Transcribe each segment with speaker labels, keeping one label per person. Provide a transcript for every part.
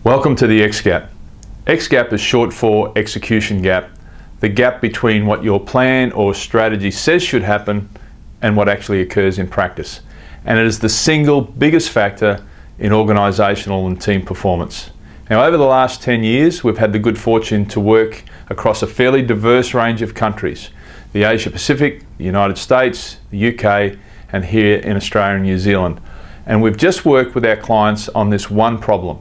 Speaker 1: Welcome to the XGAP. XGAP is short for execution gap, the gap between what your plan or strategy says should happen and what actually occurs in practice. And it is the single biggest factor in organisational and team performance. Now, over the last 10 years, we've had the good fortune to work across a fairly diverse range of countries: the Asia Pacific, the United States, the UK, and here in Australia and New Zealand. And we've just worked with our clients on this one problem.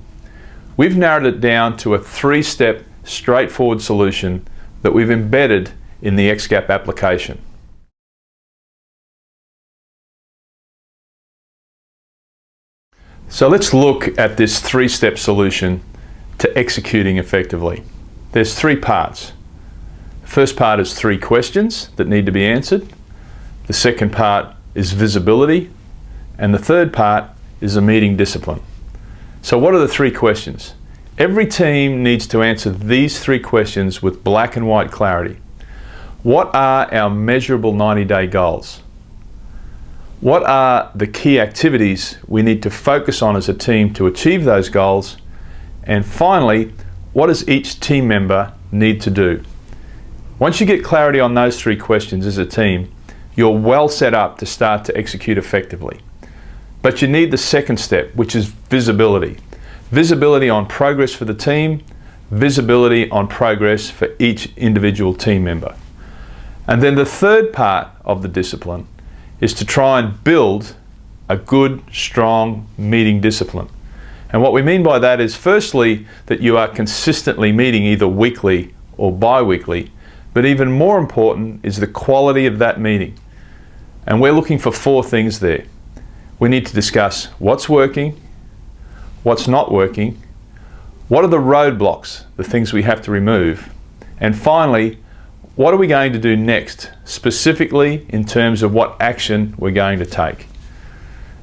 Speaker 1: We've narrowed it down to a 3-step, straightforward solution that we've embedded in the XGAP application. So let's look at this 3-step solution to executing effectively. There's 3 parts. The first part is 3 questions that need to be answered. The second part is visibility. And the third part is a meeting discipline. So what are the 3 questions? Every team needs to answer these 3 questions with black and white clarity. What are our measurable 90-day goals? What are the key activities we need to focus on as a team to achieve those goals? And finally, what does each team member need to do? Once you get clarity on those 3 questions as a team, you're well set up to start to execute effectively. But you need the second step, which is visibility. Visibility on progress for the team, visibility on progress for each individual team member. And then the third part of the discipline is to try and build a good, strong meeting discipline. And what we mean by that is, firstly, that you are consistently meeting either weekly or bi-weekly, but even more important is the quality of that meeting. And we're looking for 4 things there. We need to discuss what's working, what's not working, what are the roadblocks, the things we have to remove, and finally, what are we going to do next, specifically in terms of what action we're going to take.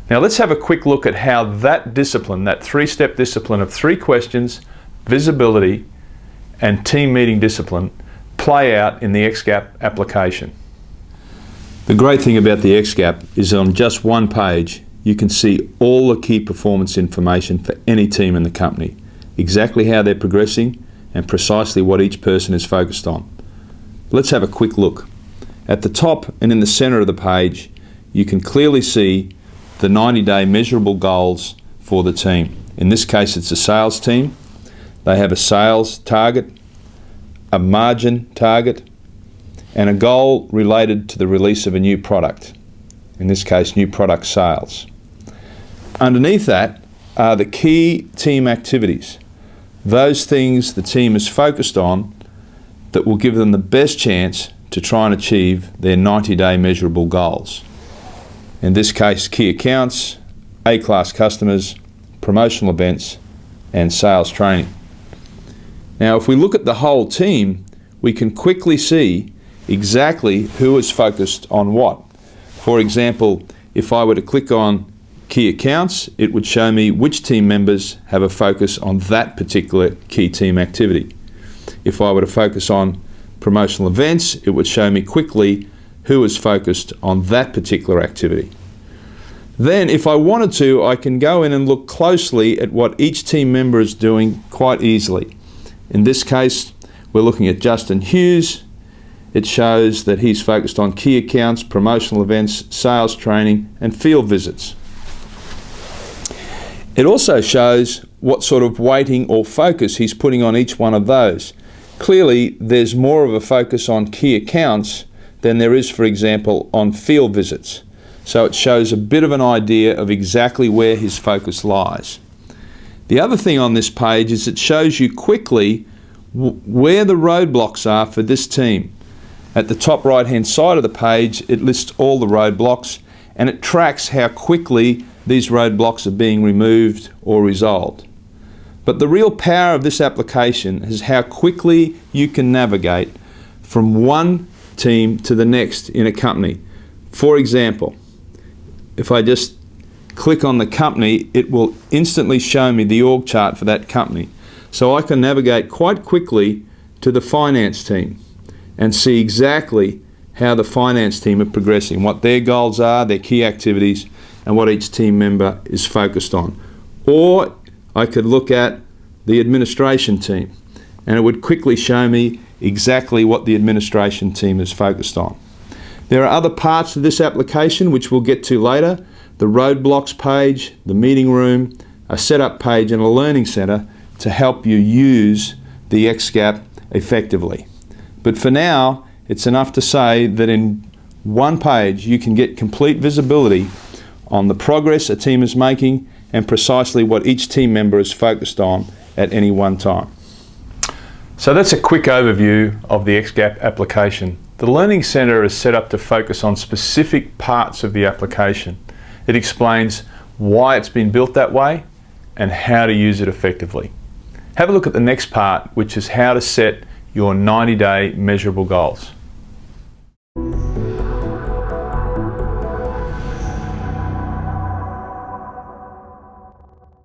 Speaker 1: Now let's have a quick look at how that discipline, that 3-step discipline of 3 questions, visibility, and team meeting discipline play out in the XGAP application. The great thing about the XGAP is on just one page you can see all the key performance information for any team in the company, exactly how they're progressing and precisely what each person is focused on. Let's have a quick look. At the top and in the center of the page, you can clearly see the 90-day measurable goals for the team. In this case, it's a sales team. They have a sales target, a margin target, and a goal related to the release of a new product. In this case, new product sales. Underneath that are the key team activities, those things the team is focused on that will give them the best chance to try and achieve their 90-day measurable goals. In this case, key accounts, A-class customers, promotional events, and sales training. Now, if we look at the whole team, we can quickly see exactly who is focused on what. For example, if I were to click on key accounts, it would show me which team members have a focus on that particular key team activity. If I were to focus on promotional events, it would show me quickly who is focused on that particular activity. Then, if I wanted to, I can go in and look closely at what each team member is doing quite easily. In this case, we're looking at Justin Hughes. It shows that he's focused on key accounts, promotional events, sales training, and field visits. It also shows what sort of weighting or focus he's putting on each one of those. Clearly, there's more of a focus on key accounts than there is, for example, on field visits. So it shows a bit of an idea of exactly where his focus lies. The other thing on this page is it shows you quickly where the roadblocks are for this team. At the top right-hand side of the page, it lists all the roadblocks and it tracks how quickly these roadblocks are being removed or resolved. But the real power of this application is how quickly you can navigate from one team to the next in a company. For example, if I just click on the company, it will instantly show me the org chart for that company. So I can navigate quite quickly to the finance team and see exactly how the finance team are progressing, what their goals are, their key activities, and what each team member is focused on. Or I could look at the administration team, and it would quickly show me exactly what the administration team is focused on. There are other parts of this application which we'll get to later: the Roadblocks page, the meeting room, a setup page and a learning center to help you use the XGAP effectively. But for now, it's enough to say that in one page you can get complete visibility on the progress a team is making and precisely what each team member is focused on at any one time. So that's a quick overview of the XGAP application. The Learning Center is set up to focus on specific parts of the application. It explains why it's been built that way and how to use it effectively. Have a look at the next part, which is how to set your 90-day measurable goals.